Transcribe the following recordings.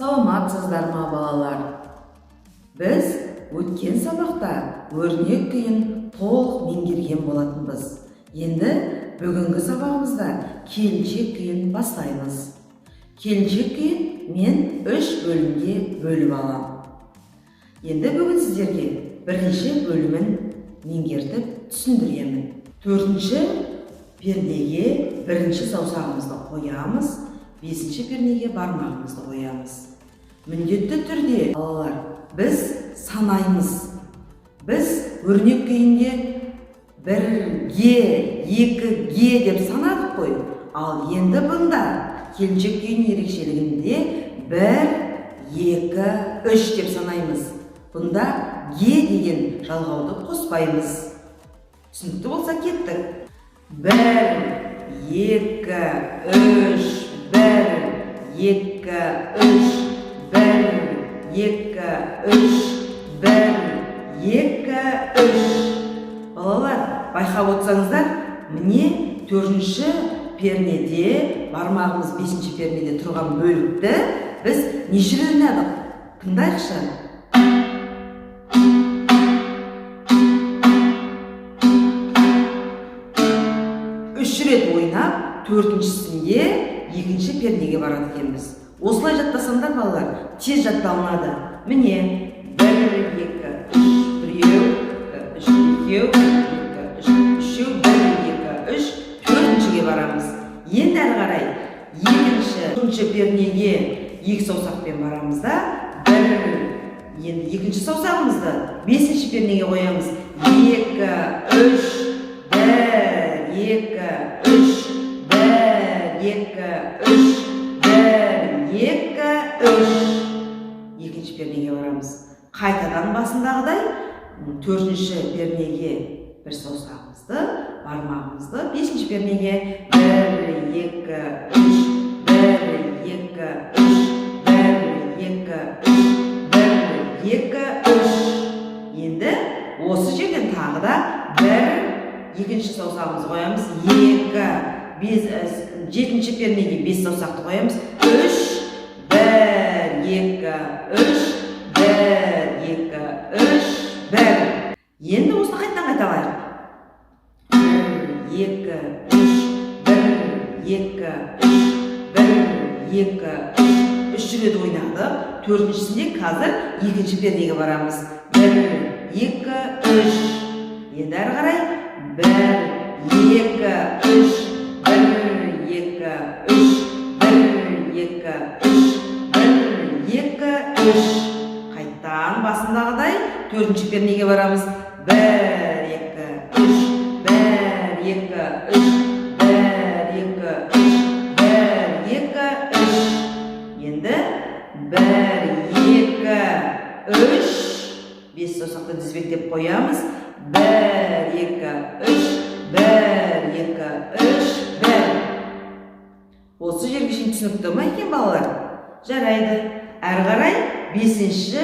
Саламатсыздар ма балалар? Біз өткен сабақта өрнек күйін толық меңгерген болатынбыз. Енді бүгінгі сабағымызда келіншек күйін бастаймыз. Келіншек күйін мен 3 бөлімге бөліп алам. Енді бүгін сіздерге бірінші бөлімін меңгертіп түсіндіремін. 4-ші пернеге 1-ші саусағымызды қоямыз, 5-ші пернеге бармағымызды қоямыз. Міндетті түрде балалар, біз санаймыз. Біз өрнек күйінде 1-ге, 2-ге деп санадық қой. Ал енді бұнда келіншек күйін ерекшелігінде 1, 2, 3 деп санаймыз. Бұнда ге деген жалғауды қоспаймыз. Түсінікті болса кеттік. 1, 2, 3, 1, 2, 3, 1, 2, 3, 1, 2, 3. Балалар, байқап отырсаңыздар, міне 4-ші пернеде, бармағымыз 5-ші пернеде тұрған бөлікті біз неше рет ойнадық? Тыңдайықшы. 3 рет ойнап, 4-шісінде 2-ші пернеге барады екенбіз. Осылай жаттасаңдар балалар, тез жатталынады. Міне 1, 2, 3, 2, 3, 4-шіге барамыз. Енді әрі қарай 2-ші пернеге 2 саусақпен барамыз да, 1, енді 2-ші саусағымызды 5-ші пернеге қоямыз. 2, 3, 1, 2, 3, 1, 2, 3, 1, 2, 3. 2-ші пернеге барамыз. Қайтадан басындағыдай 4-ші пернеге 1 саусағымызды, бармағымызды, 5-ші пернеге 1, 2, 3, 1, 2, 3, 1, 2, 3, 1, 2, 3. Енді осы жерден тағы да 1, 2-ші саусағымызды қоямыз. 2, 7-ші пернеге 5 саусақты қоямыз. 3, 1, 2, 3, 1, 2, 3, 1. Енді осыны қайттан қайталайық. 1, 2, 3, 1, 2, 3, 1, 2, 3 рет ойнадық. 4-шісінде қазір 2-ші пернеге барамыз. 1, 2, 3. Енді әрі қарай 1, 2, 3, 1, 2, 3, 1, 2, 3, 1, 2, 3. Қайттан басындағыдай 4-ші пернеге барамыз. 1, 2, 3, 1, 2, 3, 1, 2, 3, 1, 2, 3. Енді 1, 2, 3, 5 саусақты тізбектеп қоямыз. 1, 2, 3, 1, 2, 3, 1. Осы жерге шейін түсінікті ма екен балалар? Жарайды. Әрі қарай 5-ші,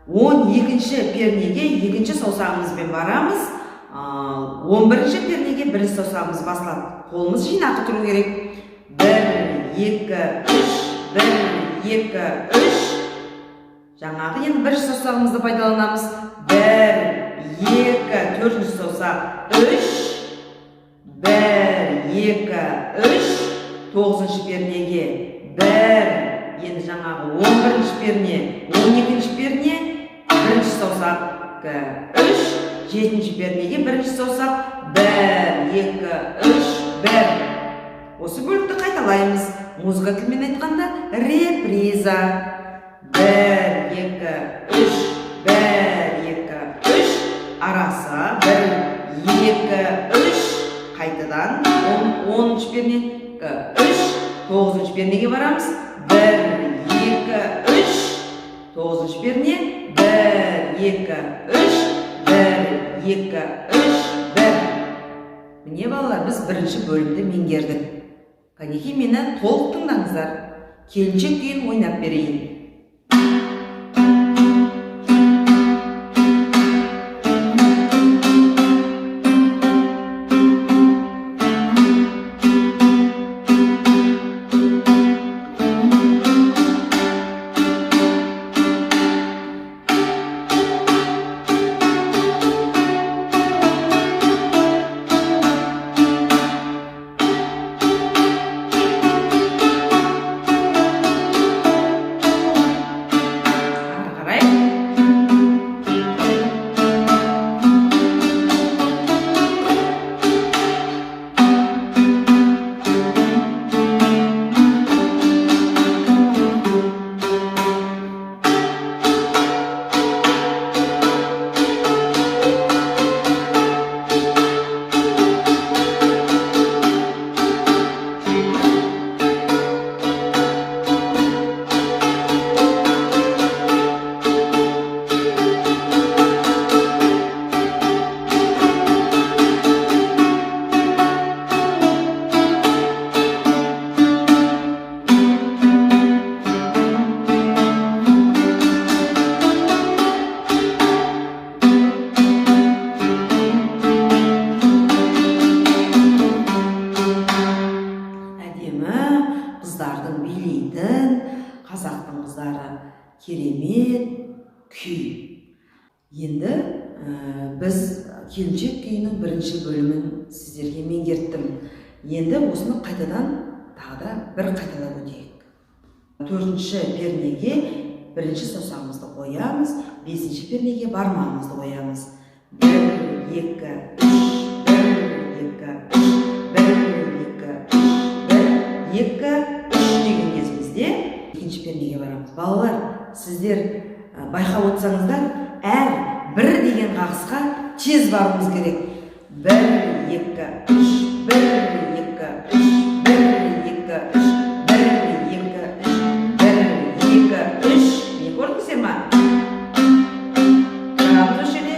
12-ші пернеге 2-ші саусағымызбен барамыз. 11-ші пернеге 1-ші саусағымыз басылады. Қолымыз жинақы тұру керек. 1, 2, 3, 1, 2, 3. Жаңағы енді 1-ші саусағымызды пайдаланамыз. 1, 2, 4-ші саусақ 3, 1, 2, 3, 9-ші пернеге 1, енді жаңағы 11-ші перне, 12-ші перне, 1-ші саусақ 3, 7-ші пернеге 1-ші саусақ 1, 2, 3, 1. Осы бөлікті қайталаймыз. Музыка тілмен айтқанда реприза. 1, 2, 3, 1, 2, 3. Арасы 1, 2, 3. Қайтадан 10-ші перне 3, 9-ші пернеге барамыз. 1, 2, 3. 9-ші перне 1, 2, 3, 1, 2, 3, 1. Міне балалар, біз 1-ші бөлімді меңгердік. Кәнекей, мені толық тыңдаңыздар. Келіншек күйін ойнап берейін. билейтін қазақтың қыздары керемет күй. Енді біз келіншек күйінің бірінші бөлімін сіздерге меңгерттім. Енді осыны қайтадан тағы да бір қайталап өтейік. 4-ші пернеге бірінші саусағымызды қоямыз, 5-ші пернеге бармағымызды қоямыз. 1, 2, 3, 1, 2, 3 деген кезімізде екінші пернеге барамыз. Балалар, сіздер байқап отырсаңыздар, әр бір деген қағысқа тез баруымыз керек. 1, 2, 3, 1, 2, 3, 1, 2, 3, 1, 2, 3, 1, 2, 3. Не көрдіңіздер ма? Тұрамыз осы жерде.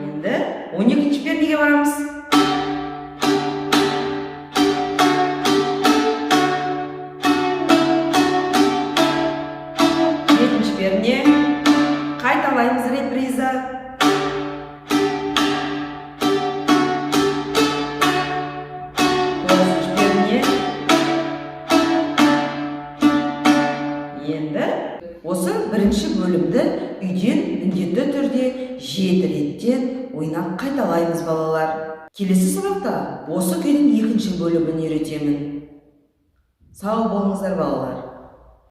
Енді 12-ші пернеге барамыз. Перне қайталаймыз реприза. Перне. Енді осы бірінші бөлімді үйден міндетті түрде 7 реттен ойнап қайталаймыз балалар. Келесі сабақта осы күйдің екінші бөлімін үйретемін. Сау болыңыздар балалар.